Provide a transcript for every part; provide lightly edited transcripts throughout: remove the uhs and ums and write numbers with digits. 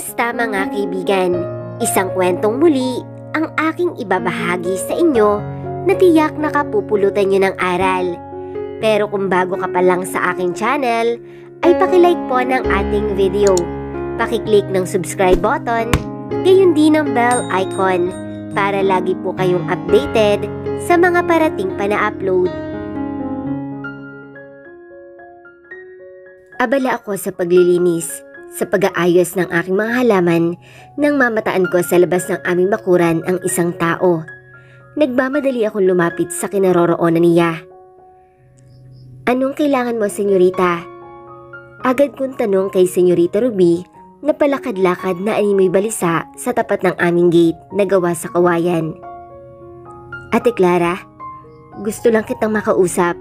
Kumusta mga kaibigan? Isang kwentong muli ang aking ibabahagi sa inyo na tiyak nakapupulutan nyo ng aral. Pero kung bago ka pa lang sa aking channel, ay pakilike po ng ating video. Pakiclick ng subscribe button, gayon din ang bell icon para lagi po kayong updated sa mga parating pa na upload. Abala ako sa paglilinis, sa pag-aayos ng aking mga halaman nang mamataan ko sa labas ng aming bakuran ang isang tao. Nagmamadali akong lumapit sa kinaroroonan niya. "Anong kailangan mo, senyorita?" Agad kong tanong kay Senyorita Ruby na palakad-lakad na animoy balisa sa tapat ng aming gate na gawa sa kawayan. "Ate Clara, gusto lang kitang makausap."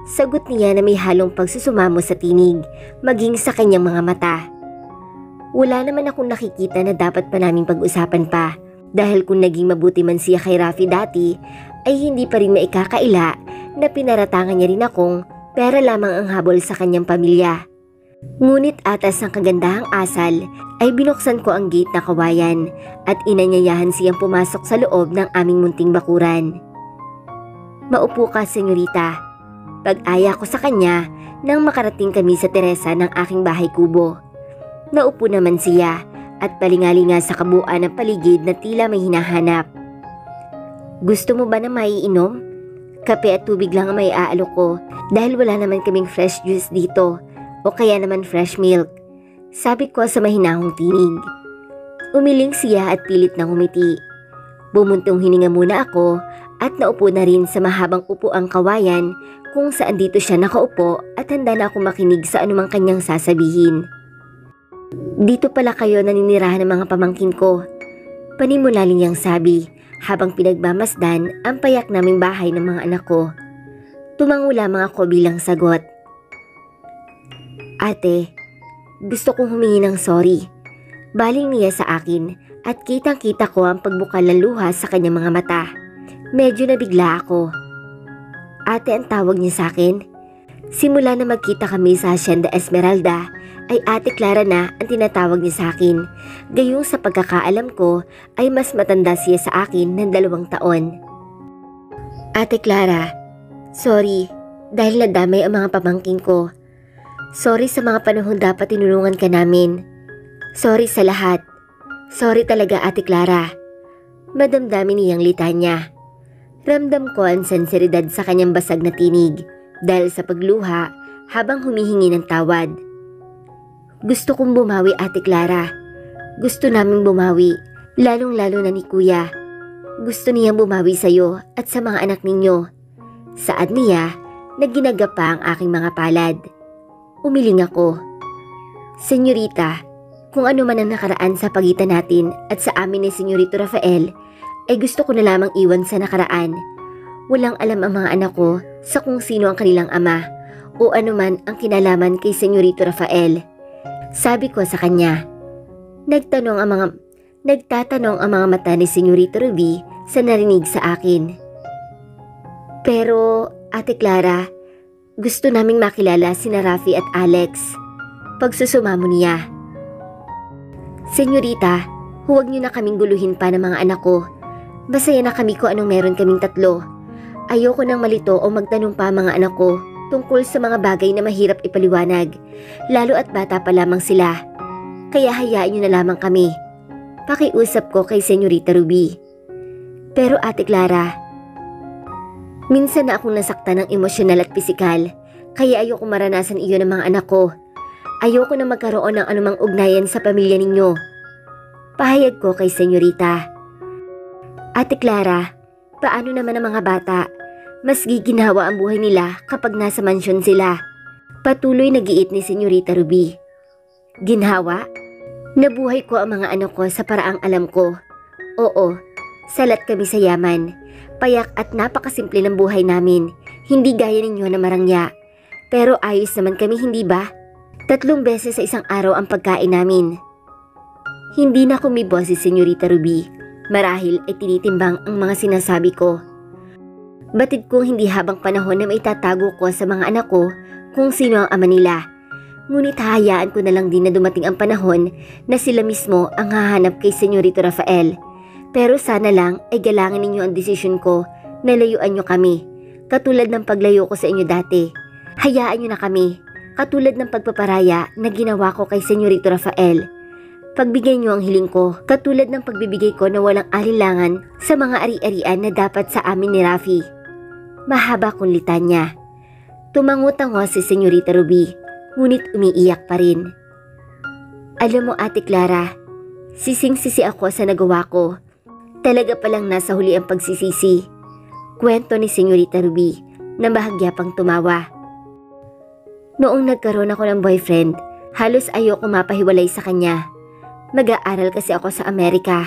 Sagot niya na may halong pagsusumamo sa tinig, maging sa kanyang mga mata. Wala naman akong nakikita na dapat pa naming pag-usapan pa, dahil kung naging mabuti man siya kay Rafi dati, ay hindi pa rin maikakaila na pinaratangan niya rin akong pera lamang ang habol sa kanyang pamilya. Ngunit atas ng kagandahang asal ay binuksan ko ang gate na kawayan at inanyayahan siyang pumasok sa loob ng aming munting bakuran. "Maupo ka, senyorita." Pag-aya ko sa kanya nang makarating kami sa teresa ng aking bahay kubo. Naupo naman siya at palingalinga sa kabuuan ng paligid na tila may hinahanap. "Gusto mo ba na maiinom? Kape at tubig lang ang may aalok ko dahil wala naman kaming fresh juice dito o kaya naman fresh milk," sabi ko sa mahinahong tinig. Umiling siya at pilit na ngumiti. Bumuntong hininga muna ako at naupo na rin sa mahabang upuang kawayan kung saan dito siya nakaupo at handa na akong makinig sa anumang kanyang sasabihin. "Dito pala kayo naninirahan ng mga pamangkin ko," panimula niyang sabi habang pinagmamasdan ang payak naming bahay ng mga anak ko. Tumango lamang ako bilang sagot. "Ate, gusto kong humingi ng sorry." Baling niya sa akin at kitang-kita ko ang pagbukal ng luha sa kanyang mga mata. Medyo nabigla ako. "Ate ang tawag niya sa akin?" Simula na magkita kami sa Hacienda Esmeralda ay Ate Clara na ang tinatawag niya sa akin. Gayong sa pagkakaalam ko ay mas matanda siya sa akin ng 2 taon. "Ate Clara, sorry dahil nadamay ang mga pamangkin ko. Sorry sa mga panahon dapat tinulungan ka namin. Sorry sa lahat. Sorry talaga, Ate Clara." Madamdamin niyang litanya. Ramdam ko ang senseridad sa kanyang basag na tinig dahil sa pagluha habang humihingi ng tawad. "Gusto kong bumawi, Ate Clara. Gusto naming bumawi, lalong-lalo na ni Kuya. Gusto niyang bumawi sa iyo at sa mga anak ninyo." Saad niya na ginagapa ang aking mga palad. Umiling ako. "Senyorita, kung ano man ang nakaraan sa pagitan natin at sa amin ni Senyorito Rafael, ay gusto ko na lamang iwan sa nakaraan. Walang alam ang mga anak ko sa kung sino ang kanilang ama o anuman ang kinalaman kay Senyorito Rafael," sabi ko sa kanya. Nagtatanong ang mga mata ni Senyorito Ruby sa narinig sa akin. "Pero, Ate Clara, gusto naming makilala sina Rafi at Alex." Pagsusumamo niya. "Senyorita, huwag niyo na kaming guluhin pa ng mga anak ko. Masaya na kami kung anong meron kaming 3. Ayoko nang malito o magtanong pa mga anak ko tungkol sa mga bagay na mahirap ipaliwanag, lalo at bata pa lamang sila. Kaya hayaan niyo na lamang kami." Pakiusap ko kay Senyorita Ruby. "Pero Ate Clara, minsan na akong nasaktan ng emosyonal at pisikal, kaya ayoko maranasan iyon ng mga anak ko. Ayoko na magkaroon ng anumang ugnayan sa pamilya ninyo." Pahayag ko kay Senyorita. "Ate Clara, paano naman ang mga bata? Mas giginawa ang buhay nila kapag nasa mansyon sila." Patuloy na giit ni Senyorita Ruby. "Ginhawa? Nabuhay ko ang mga anak ko sa paraang alam ko. Oo, salat kami sa yaman. Payak at napakasimple ng buhay namin. Hindi gaya ninyo na marangya. Pero ayos naman kami, hindi ba? 3 beses sa isang araw ang pagkain namin." Hindi na kumibo si Senyorita Ruby. Marahil ay tinitimbang ang mga sinasabi ko. Batid kong hindi habang panahon na maitatago ko sa mga anak ko kung sino ang ama nila. Ngunit hahayaan ko na lang din na dumating ang panahon na sila mismo ang hahanap kay Senyorito Rafael. Pero sana lang ay galangin ninyo ang desisyon ko na layuan nyo kami, katulad ng paglayo ko sa inyo dati. Hayaan nyo na kami, katulad ng pagpaparaya na ginawa ko kay Senyorito Rafael. Pagbigay nyo ang hiling ko, katulad ng pagbibigay ko na walang alinlangan sa mga ari-arian na dapat sa amin ni Rafi. Mahaba kong litanya. Tumango-tango si Senyorita Ruby, ngunit umiiyak pa rin. Alam mo, Ate Clara, sising-sisi ako sa nagawa ko. Talaga palang nasa huli ang pagsisisi. Kwento ni Senyorita Ruby na bahagya pang tumawa. Noong nagkaroon ako ng boyfriend, halos ayoko mapahiwalay sa kanya. Mag-aaral kasi ako sa Amerika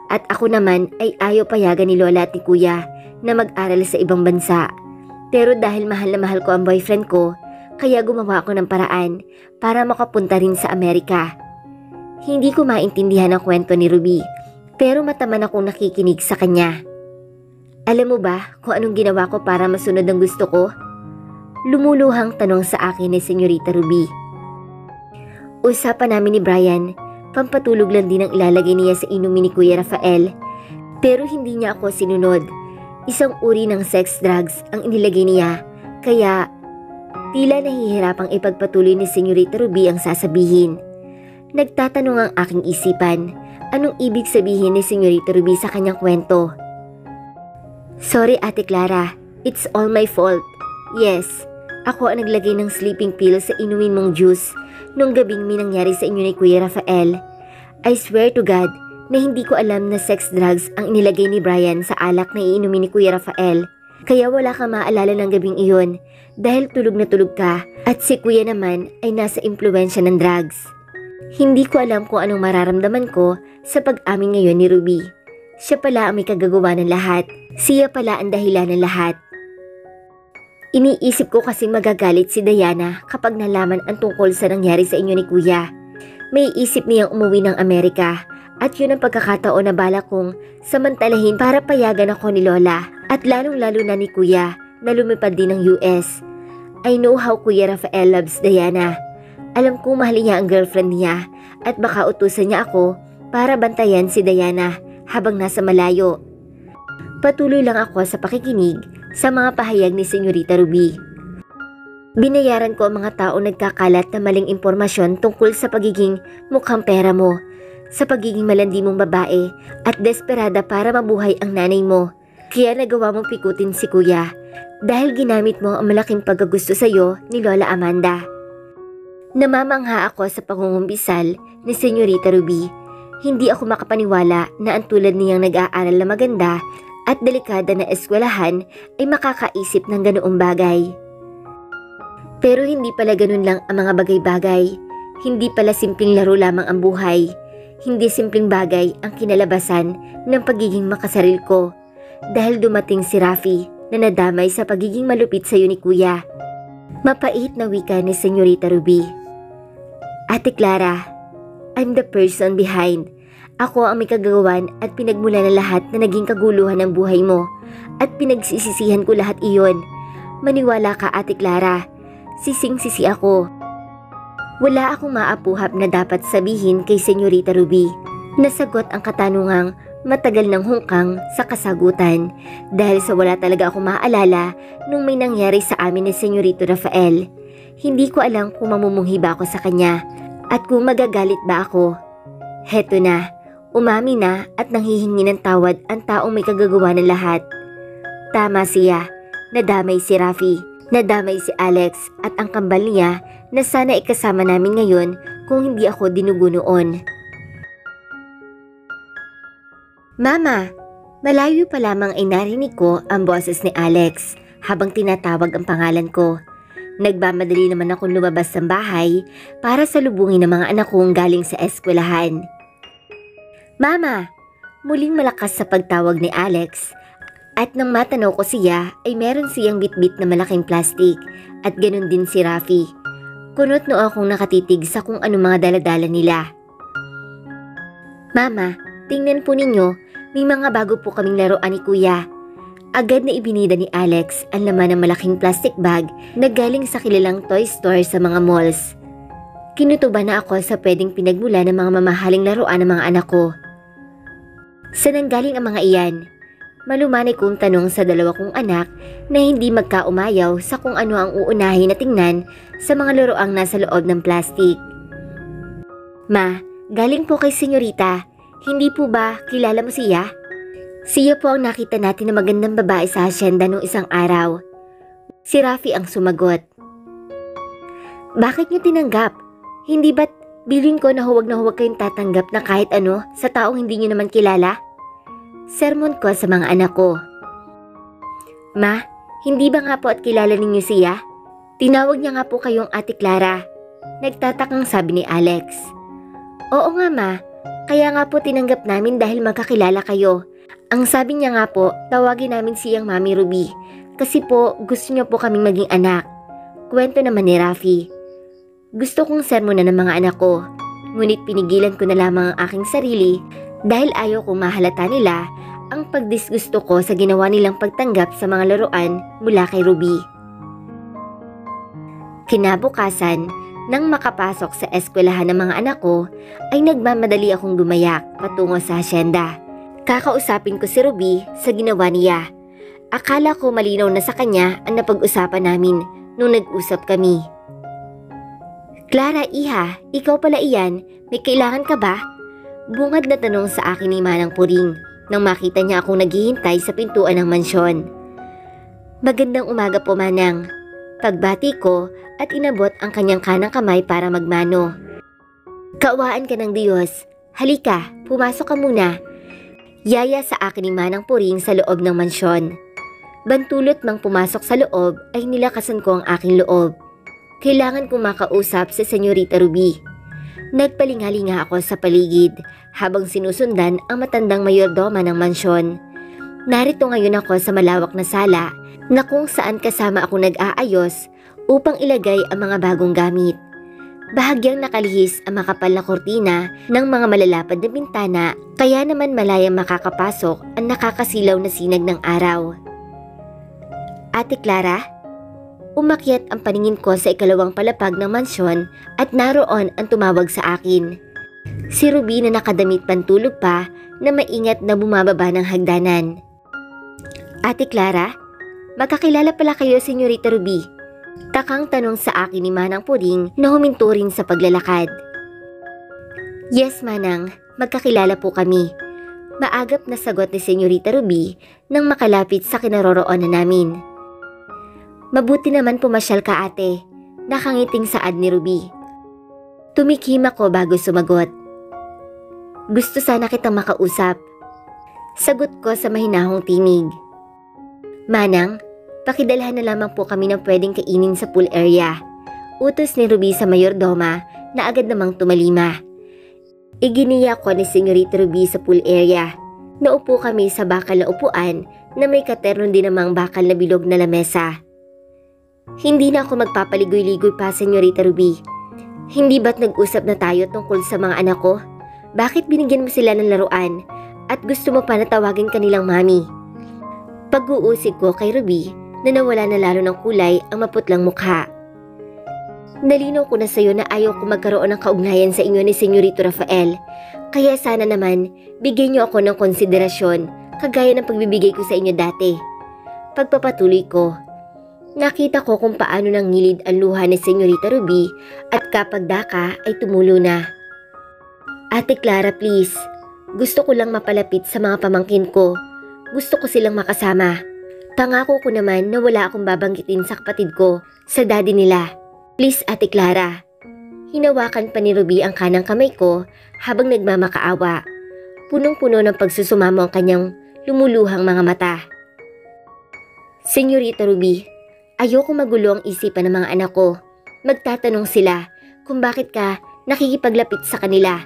at ako naman ay ayaw payagan ni Lola at ni Kuya na mag-aral sa ibang bansa. Pero dahil mahal na mahal ko ang boyfriend ko, kaya gumawa ako ng paraan para makapunta rin sa Amerika. Hindi ko maintindihan ang kwento ni Ruby, pero mataman akong nakikinig sa kanya. Alam mo ba kung anong ginawa ko para masunod ang gusto ko? Lumuluhang tanong sa akin ni Senyorita Ruby. Usapan namin ni Brian, pampatulog lang din ang ilalagay niya sa inumin ni Kuya Rafael. Pero hindi niya ako sinunod. Isang uri ng sex drugs ang inilagay niya, kaya tila nahihirapang ipagpatuloy ni Senyorita Ruby ang sasabihin. Nagtatanong ang aking isipan, anong ibig sabihin ni Senyorita Ruby sa kanyang kwento? Sorry Ate Clara, it's all my fault. Yes, ako ang naglagay ng sleeping pill sa inumin mong juice nung gabing may nangyari sa inyo ni Kuya Rafael. I swear to God na hindi ko alam na sex drugs ang inilagay ni Brian sa alak na iinumin ni Kuya Rafael. Kaya wala ka maalala ng gabing iyon dahil tulog na tulog ka at si Kuya naman ay nasa impluwensya ng drugs. Hindi ko alam kung anong mararamdaman ko sa pag-amin ngayon ni Ruby. Siya pala ang may kagagawa ng lahat. Siya pala ang dahilan ng lahat. Iniisip ko kasing magagalit si Diana kapag nalaman ang tungkol sa nangyari sa inyo ni Kuya. May isip niyang umuwi ng Amerika at yun ang pagkakataon na bala kong samantalahin para payagan ako ni Lola at lalong-lalo na ni Kuya na lumipad din ng US. I know how Kuya Rafael loves Diana. Alam kong mahal niya ang girlfriend niya at baka utusan niya ako para bantayan si Diana habang nasa malayo. Patuloy lang ako sa pakikinig sa mga pahayag ni Senyorita Ruby. Binayaran ko ang mga tao nagkakalat na maling impormasyon tungkol sa pagiging mukhang pera mo, sa pagiging malandi mong babae at desperada para mabuhay ang nanay mo. Kaya nagawa mong pikutin si Kuya dahil ginamit mo ang malaking pagkagusto sa iyo ni Lola Amanda. Namamangha ako sa pangungumpisal ni Senyorita Ruby. Hindi ako makapaniwala na ang tulad niyang nag-aaral na maganda at delikada na eskwelahan ay makakaisip ng ganoong bagay. Pero hindi pala ganun lang ang mga bagay-bagay. Hindi pala simpleng laro lamang ang buhay. Hindi simpleng bagay ang kinalabasan ng pagiging makasaril ko. Dahil dumating si Rafi na nadamay sa pagiging malupit sa iyo ni Kuya. Mapait na wika ni Senyorita Ruby. Ate Clara, I'm the person behind. Ako ang may kagagawan at pinagmula na lahat na naging kaguluhan ng buhay mo at pinagsisisihan ko lahat iyon. Maniwala ka Ate Clara, sising-sisi ako. Wala akong maapuhap na dapat sabihin kay Senyorita Ruby. Nasagot ang katanungang matagal ng hungkang sa kasagutan dahil sa wala talaga akong maaalala nung may nangyari sa amin ni Senyorito Rafael. Hindi ko alam kung mamumunghi ba ako sa kanya at kung magagalit ba ako. Heto na. Umami na at nanghihingi ng tawad ang taong may kagagawa ng lahat. Tama siya, nadamay si Rafi, nadamay si Alex at ang kambal niya na sana ikasama namin ngayon kung hindi ako dinugo noon. Mama, malayo pa lamang ay narinig ko ang boses ni Alex habang tinatawag ang pangalan ko. Nagmamadali naman akong lumabas ng bahay para salubungin ang mga anak kong galing sa eskwelahan. Mama! Muling malakas sa pagtawag ni Alex at nang matanaw ko siya ay meron siyang bitbit na malaking plastik at ganun din si Rafi. Kunot no akong nakatitig sa kung ano mga daladala nila. Mama, tingnan po ninyo, may mga bago po kaming laruan ni Kuya. Agad na ibinida ni Alex ang laman ng malaking plastic bag na galing sa kilalang toy store sa mga malls. Kinutuban na ako sa pwedeng pinagmula ng mga mamahaling laruan ng mga anak ko. Saan nanggaling ang mga iyan? Malumanay kong tanong sa dalawa kong anak na hindi magkaumayaw sa kung ano ang uunahin na tingnan sa mga laruang nasa loob ng plastik. Ma, galing po kay senyorita. Hindi po ba kilala mo siya? Siya po ang nakita natin na magandang babae sa hasyenda noong isang araw. Si Rafi ang sumagot. Bakit niyo tinanggap? Hindi ba't bilin ko na huwag kayong tatanggap na kahit ano sa taong hindi niyo naman kilala? Sermon ko sa mga anak ko. Ma, hindi ba nga po at kilala ninyo siya? Tinawag niya nga po kayong Ate Clara. Nagtatakang sabi ni Alex. Oo nga ma, kaya nga po tinanggap namin dahil magkakilala kayo. Ang sabi niya nga po, tawagin namin siyang Mami Ruby. Kasi po gusto niya po kaming maging anak. Kwento naman ni Rafi. Gusto kong sermonan ng mga anak ko, ngunit pinigilan ko na lamang ang aking sarili dahil ayaw kong mahalata nila ang pagdisgusto ko sa ginawa nilang pagtanggap sa mga laruan mula kay Ruby. Kinabukasan, nang makapasok sa eskwelahan ng mga anak ko, ay nagmamadali akong gumayak patungo sa hasyenda. Kakausapin ko si Ruby sa ginawa niya. Akala ko malinaw na sa kanya ang napag-usapan namin nung nag-usap kami. Clara, iha, ikaw pala iyan, may kailangan ka ba? Bungad na tanong sa akin ni Manang Puring nang makita niya akong naghihintay sa pintuan ng mansyon. Magandang umaga po, Manang. Pagbati ko at inabot ang kanyang kanang kamay para magmano. Kaawaan ka ng Diyos. Halika, pumasok ka muna. Yaya sa akin ni Manang Puring sa loob ng mansyon. Bantulot mang pumasok sa loob ay nilakasan ko ang aking loob. Kailangan kong makausap si Senyorita Ruby. Nagpalingalinga ako sa paligid habang sinusundan ang matandang mayordoma ng mansyon. Narito ngayon ako sa malawak na sala na kung saan kasama ako nag-aayos upang ilagay ang mga bagong gamit. Bahagyang nakalihis ang makapal na kortina ng mga malalapad na bintana kaya naman malayang makakapasok ang nakakasilaw na sinag ng araw. Ate Clara? Umakyat ang paningin ko sa ikalawang palapag ng mansyon at naroon ang tumawag sa akin. Si Ruby na nakadamit pantulog pa na maingat na bumababa ng hagdanan. Ate Clara, magkakilala pala kayo, Senyorita Ruby. Takang tanong sa akin ni Manang Puring na huminto rin sa paglalakad. Yes, Manang, magkakilala po kami. Maagap na sagot ni Senyorita Ruby nang makalapit sa kinaroroonan namin. Mabuti naman pumasyal ka, ate. Nakangiting saad ni Ruby. Tumikim ako bago sumagot. Gusto sana kitang makausap. Sagot ko sa mahinahong tinig. Manang, pakidalhan na lamang po kami ng pwedeng kainin sa pool area. Utos ni Ruby sa mayordoma na agad namang tumalima. Iginiya ko ni Senyorita Ruby sa pool area. Naupo kami sa bakal na upuan na may katernon din namang bakal na bilog na lamesa. Hindi na ako magpapaligoy-ligoy pa, Senyorita Ruby. Hindi ba't nag-usap na tayo tungkol sa mga anak ko? Bakit binigyan mo sila ng laruan at gusto mo pa na tawagin kanilang mami? Pag-uusig ko kay Ruby na nawala na lalo ng kulay ang maputlang mukha. Nalinaw ko na sa'yo na ayaw ko magkaroon ng kaugnayan sa inyo ni Senyorito Rafael. Kaya sana naman, bigyan niyo ako ng konsiderasyon kagaya ng pagbibigay ko sa inyo dati. Pagpapatuloy ko, nakita ko kung paano nangilid ang luha ni Senyorita Ruby at kapag daka ay tumulo na. Ate Clara, please. Gusto ko lang mapalapit sa mga pamangkin ko. Gusto ko silang makasama. Pangako ko naman na wala akong babanggitin sa kapatid ko, sa daddy nila. Please, Ate Clara. Hinawakan pa ni Ruby ang kanang kamay ko habang nagmamakaawa. Punong-puno ng pagsusumamo ang kanyang lumuluhang mga mata. Senyorita Ruby, ayoko magulo ang isipan ng mga anak ko. Magtatanong sila kung bakit ka nakikipaglapit sa kanila.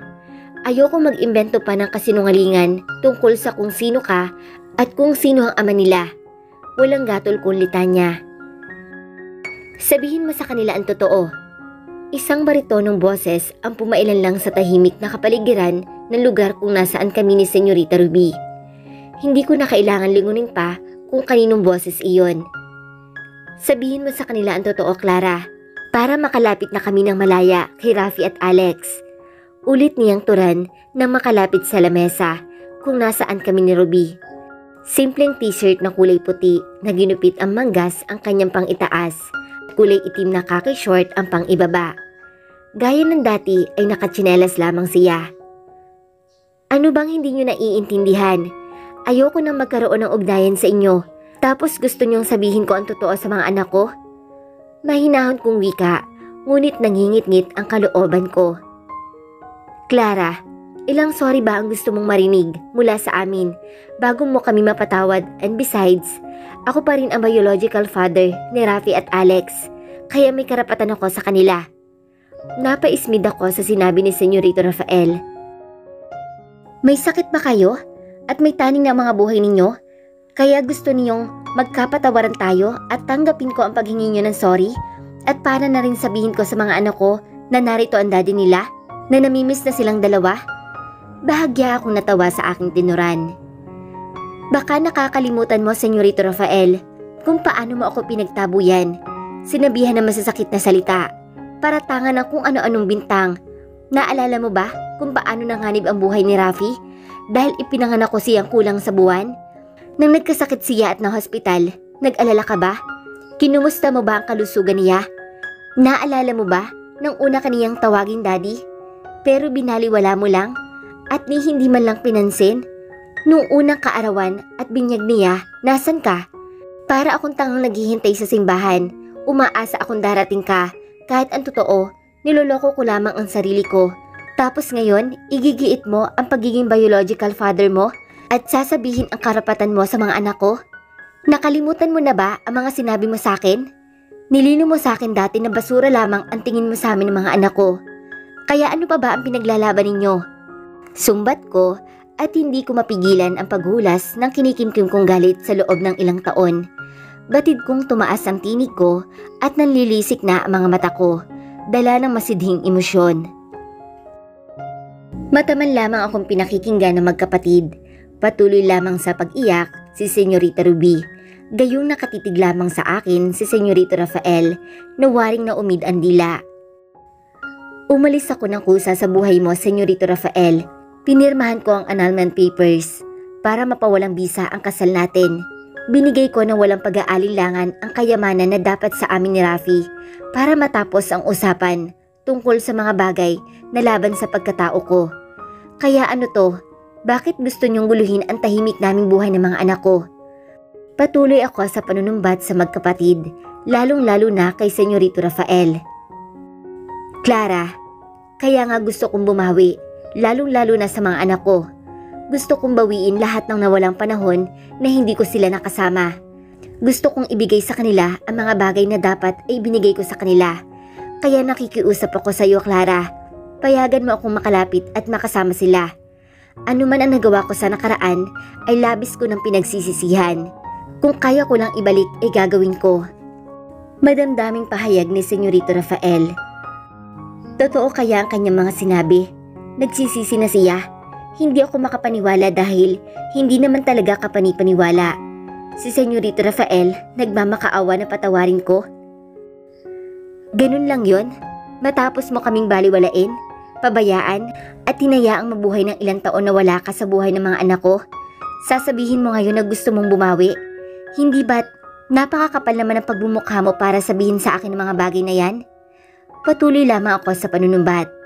Ayoko mag-imbento pa ng kasinungalingan tungkol sa kung sino ka at kung sino ang ama nila. Walang gatol kung litanya. Sabihin mo sa kanila ang totoo. Isang baritonong boses ang pumailan lang sa tahimik na kapaligiran ng lugar kung nasaan kami ni Senyorita Ruby. Hindi ko na kailangan lingunin pa kung kaninong boses iyon. Sabihin mo sa kanila ang totoo, Clara. para makalapit na kami ng malaya kay Rafi at Alex. Ulit niyang turan nang makalapit sa lamesa kung nasaan kami ni Ruby. Simpleng t-shirt na kulay puti na ginupit ang manggas ang kanyang pang-itaas. Kulay itim na khaki short ang pang-ibaba. Gaya ng dati ay nakatsinelas lamang siya. Ano bang hindi nyo naiintindihan? Ayoko nang magkaroon ng ugnayan sa inyo. Tapos gusto nyong sabihin ko ang totoo sa mga anak ko? Mahinahon kong wika, ngunit nangingit-ngit ang kalooban ko. Clara, ilang sorry ba ang gusto mong marinig mula sa amin bago mo kami mapatawad, and besides, ako pa rin ang biological father ni Rafi at Alex, kaya may karapatan ako sa kanila. Napaismid ako sa sinabi ni Senyorito Rafael. May sakit ba kayo? At may taning na mga buhay ninyo? Kaya gusto niyong magkapatawaran tayo at tanggapin ko ang paghingi niyo ng sorry? At para na rin sabihin ko sa mga anak ko na narito ang daddy nila? Na namimiss na silang dalawa? Bahagya akong natawa sa aking tinuran. Baka nakakalimutan mo, Senyorito Rafael, kung paano mo ako pinagtabuyan. Sinabihan ng masasakit na salita, paratangan ng kung ano-anong bintang. Naalala mo ba kung paano nanganib ang buhay ni Rafi dahil ipinanganak ko siyang kulang sa buwan? Nang nagkasakit siya at na-hospital, nag-alala ka ba? Kinumusta mo ba ang kalusugan niya? Naalala mo ba nang una kaniyang tawaging daddy? Pero binaliwala mo lang at ni hindi man lang pinansin? Nung unang kaarawan at binyag niya, nasan ka? Para akong tangang naghihintay sa simbahan, umaasa akong darating ka kahit ang totoo, niloloko ko lamang ang sarili ko. Tapos ngayon, igigiit mo ang pagiging biological father mo at sasabihin ang karapatan mo sa mga anak ko? Nakalimutan mo na ba ang mga sinabi mo sa akin? Nilino mo sa akin dati na basura lamang ang tingin mo sa amin ng mga anak ko. Kaya ano pa ba ang pinaglalaban ninyo? Sumbat ko at hindi ko mapigilan ang paghulas ng kinikimkim kong galit sa loob ng ilang taon. Batid kong tumaas ang tinig ko at nanlilisik na ang mga mata ko, dala ng masidhing emosyon. Mataman lamang akong pinakikinggan ng magkapatid. Patuloy lamang sa pag-iyak si Senyorita Ruby. Gayong nakatitig lamang sa akin si Senyorito Rafael na waring na umid ang dila. Umalis ako ng kusa sa buhay mo, Senyorito Rafael. Pinirmahan ko ang annulment papers para mapawalang bisa ang kasal natin. Binigay ko ng walang pag-aalinlangan ang kayamanan na dapat sa amin ni Rafi para matapos ang usapan tungkol sa mga bagay na laban sa pagkatao ko. Kaya ano to? Bakit gusto niyong guluhin ang tahimik naming buhay ng mga anak ko? Patuloy ako sa panunumbat sa magkapatid, lalong-lalo na kay Senyorito Rafael. Clara, kaya nga gusto kong bumawi, lalong-lalo na sa mga anak ko. Gusto kong bawiin lahat ng nawalang panahon na hindi ko sila nakasama. Gusto kong ibigay sa kanila ang mga bagay na dapat ay binigay ko sa kanila. Kaya nakikiusap ako sa iyo, Clara. Payagan mo akong makalapit at makasama sila. Ano man ang nagawa ko sa nakaraan ay labis ko ng pinagsisisihan. Kung kaya ko lang ibalik ay gagawin ko. Madamdaming pahayag ni Senyorito Rafael. Totoo kaya ang kanyang mga sinabi? Nagsisisi na siya. Hindi ako makapaniwala dahil hindi naman talaga kapani-paniwala. Si Senyorito Rafael nagmamakaawa na patawarin ko. Ganun lang yon? Matapos mo kaming baliwalain, pabayaan at hinayaang mabuhay ng ilang taon na wala ka sa buhay ng mga anak ko? Sasabihin mo ngayon na gusto mong bumawi? Hindi ba't napakakapal naman ang pagbumukha mo para sabihin sa akin ang mga bagay na yan? Patuloy lamang ako sa panunumbat.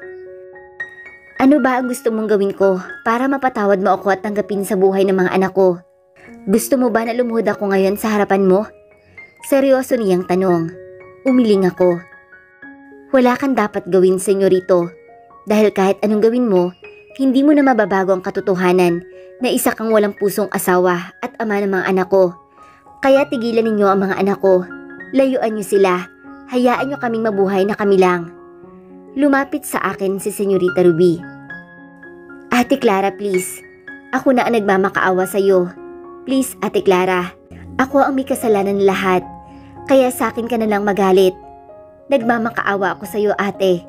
Ano ba ang gusto mong gawin ko para mapatawad mo ako at tanggapin sa buhay ng mga anak ko? Gusto mo ba na lumuhod ako ngayon sa harapan mo? Seryoso niyang tanong. Umiling ako. Wala kang dapat gawin, Senyorito. Dahil kahit anong gawin mo, hindi mo na mababago ang katotohanan na isa kang walang pusong asawa at ama ng mga anak ko. Kaya tigilan ninyo ang mga anak ko. Layuan niyo sila. Hayaan niyo kaming mabuhay na kami lang. Lumapit sa akin si Senyorita Ruby. Ate Clara, please. Ako na ang nagmamakaawa sa iyo. Please, Ate Clara. Ako ang may kasalanan ng lahat. Kaya sa akin ka na lang magalit. Nagmamakaawa ako sa iyo, ate.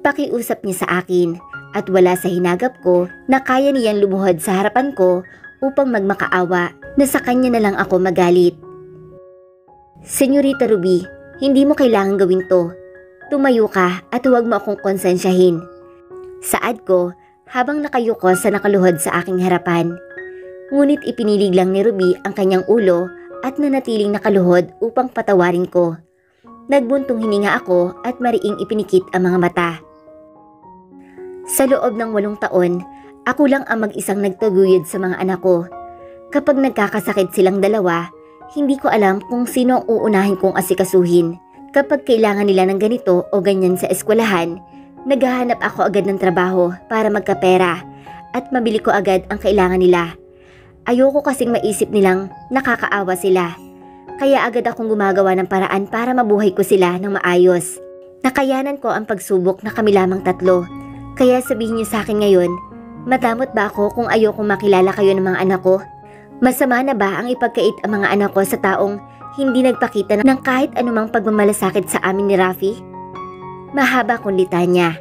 Pakiusap niya sa akin at wala sa hinagap ko na kaya niyang lumuhod sa harapan ko upang magmakaawa na sa kanya na lang ako magalit. Senyorita Ruby, Hindi mo kailangan gawin to. Tumayo ka at huwag mo akong konsensyahin. Saad ko habang nakayuko sa nakaluhod sa aking harapan. Ngunit ipinilig lang ni Ruby ang kanyang ulo at nanatiling nakaluhod upang patawarin ko. Nagbuntong hininga ako at mariing ipinikit ang mga mata. Sa loob ng 8 taon, ako lang ang mag-isang nagtaguyod sa mga anak ko. Kapag nagkakasakit silang dalawa, hindi ko alam kung sino ang uunahin kong asikasuhin. Kapag kailangan nila ng ganito o ganyan sa eskwelahan, naghahanap ako agad ng trabaho para magkapera at mabili ko agad ang kailangan nila. Ayoko kasing maisip nilang nakakaawa sila. Kaya agad akong gumagawa ng paraan para mabuhay ko sila ng maayos. Nakayanan ko ang pagsubok na kami lamang 3. Kaya sabihin niyo sa akin ngayon, madamot ba ako kung ayokong makilala kayo ng mga anak ko? Masama na ba ang ipagkait ang mga anak ko sa taong hindi nagpakita ng kahit anumang pagmamalasakit sa amin ni Rafi? Mahaba kong litanya.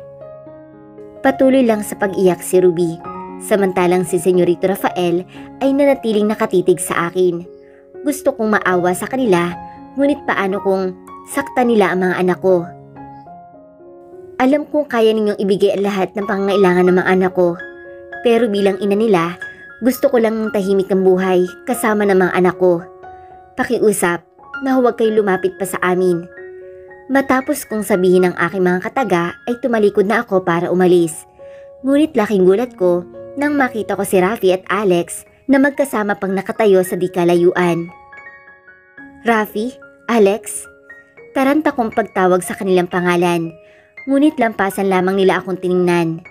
Patuloy lang sa pag-iyak si Ruby, samantalang si Senyorito Rafael ay nanatiling nakatitig sa akin. Gusto kong maawa sa kanila, ngunit paano kung saktan nila ang mga anak ko? Alam kong kaya ninyong ibigay ang lahat ng pangangailangan ng mga anak ko, pero bilang ina nila, gusto ko lang ng tahimik ang buhay kasama ng mga anak ko. Pakiusap na huwag kayo lumapit pa sa amin. Matapos kong sabihin ng aking mga kataga ay tumalikod na ako para umalis. Ngunit laking gulat ko nang makita ko si Rafi at Alex na magkasama pang nakatayo sa di kalayuan. Rafi, Alex, taranta kong pagtawag sa kanilang pangalan, ngunit lampasan lamang nila akong tiningnan.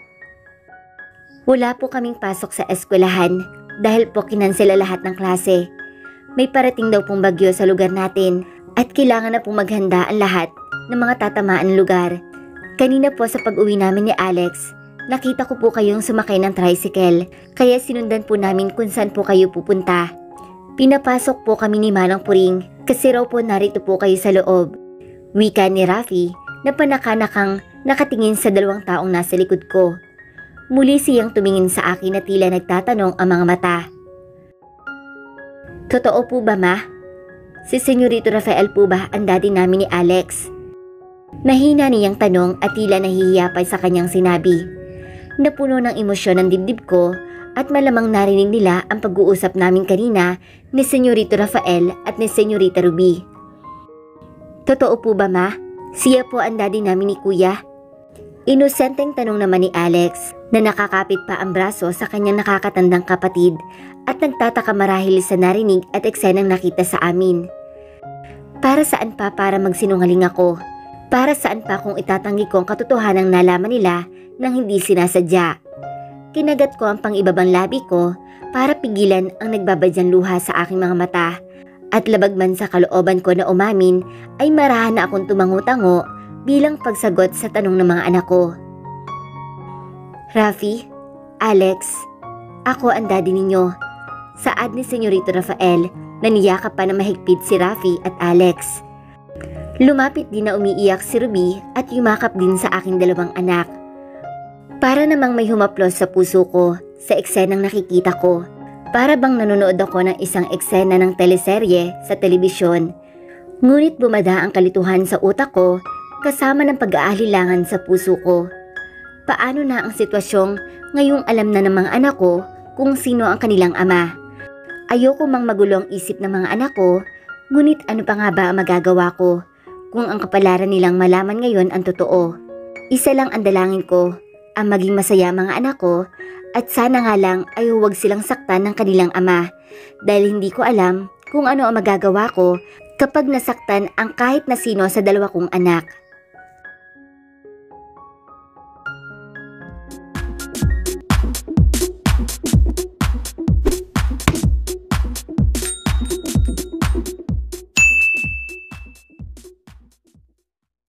Wala po kaming pasok sa eskwelahan dahil po kinansela lahat ng klase. May parating daw pong bagyo sa lugar natin at kailangan na pong maghanda ang lahat ng mga tatamaan lugar. Kanina po sa pag-uwi namin ni Alex, nakita ko po kayong sumakay ng tricycle, kaya sinundan po namin kung saan po kayo pupunta. Pinapasok po kami ni Manang Puring kasi raw po narito po kayo sa loob. Wika ni Rafi na panakanakang nakatingin sa 2 taong nasa likod ko. Muli siyang tumingin sa akin na tila nagtatanong ang mga mata. Totoo po ba, Ma? Si Senyorito Rafael po ba ang daddy namin ni Alex? Nahina niyang tanong at tila nahihiya pa sa kanyang sinabi. Napuno ng emosyon ang dibdib ko at malamang narinig nila ang pag-uusap namin kanina ni Senyorito Rafael at ni Senyorita Ruby. Totoo po ba, Ma? Siya po ang daddy namin ni Kuya? Inosenteng tanong naman ni Alex na nakakapit pa ang braso sa kanyang nakakatandang kapatid at nagtataka marahil sa narinig at eksenang nakita sa amin. Para saan pa para magsinungaling ako? Para saan pa kung itatanggi ko ang katotohanang nalaman nila nang hindi sinasadya? Kinagat ko ang pang-ibabang labi ko para pigilan ang nagbabadyang luha sa aking mga mata at labag man sa kalooban ko na umamin ay marahan na akong tumango-tango bilang pagsagot sa tanong ng mga anak ko. Rafi, Alex, ako ang daddy ninyo. Saad ni Senyorito Rafael na niyakap pa na mahigpit si Rafi at Alex. Lumapit din na umiiyak si Ruby at yumakap din sa aking 2 anak. Para namang may humaplos sa puso ko sa eksenang nakikita ko. Para bang nanonood ako ng isang eksena ng teleserye sa telebisyon. Ngunit bumada ang kalituhan sa utak ko kasama ng pag-aalilangan sa puso ko. Paano na ang sitwasyong ngayong alam na ng mga anak ko kung sino ang kanilang ama? Ayoko mang magulo ang isip ng mga anak ko, ngunit ano pa nga ba ang magagawa ko kung ang kapalaran nilang malaman ngayon ang totoo? Isa lang ang dalangin ko, ang maging masaya mga anak ko at sana nga lang ay huwag silang saktan ng kanilang ama dahil hindi ko alam kung ano ang magagawa ko kapag nasaktan ang kahit na sino sa 2 kong anak.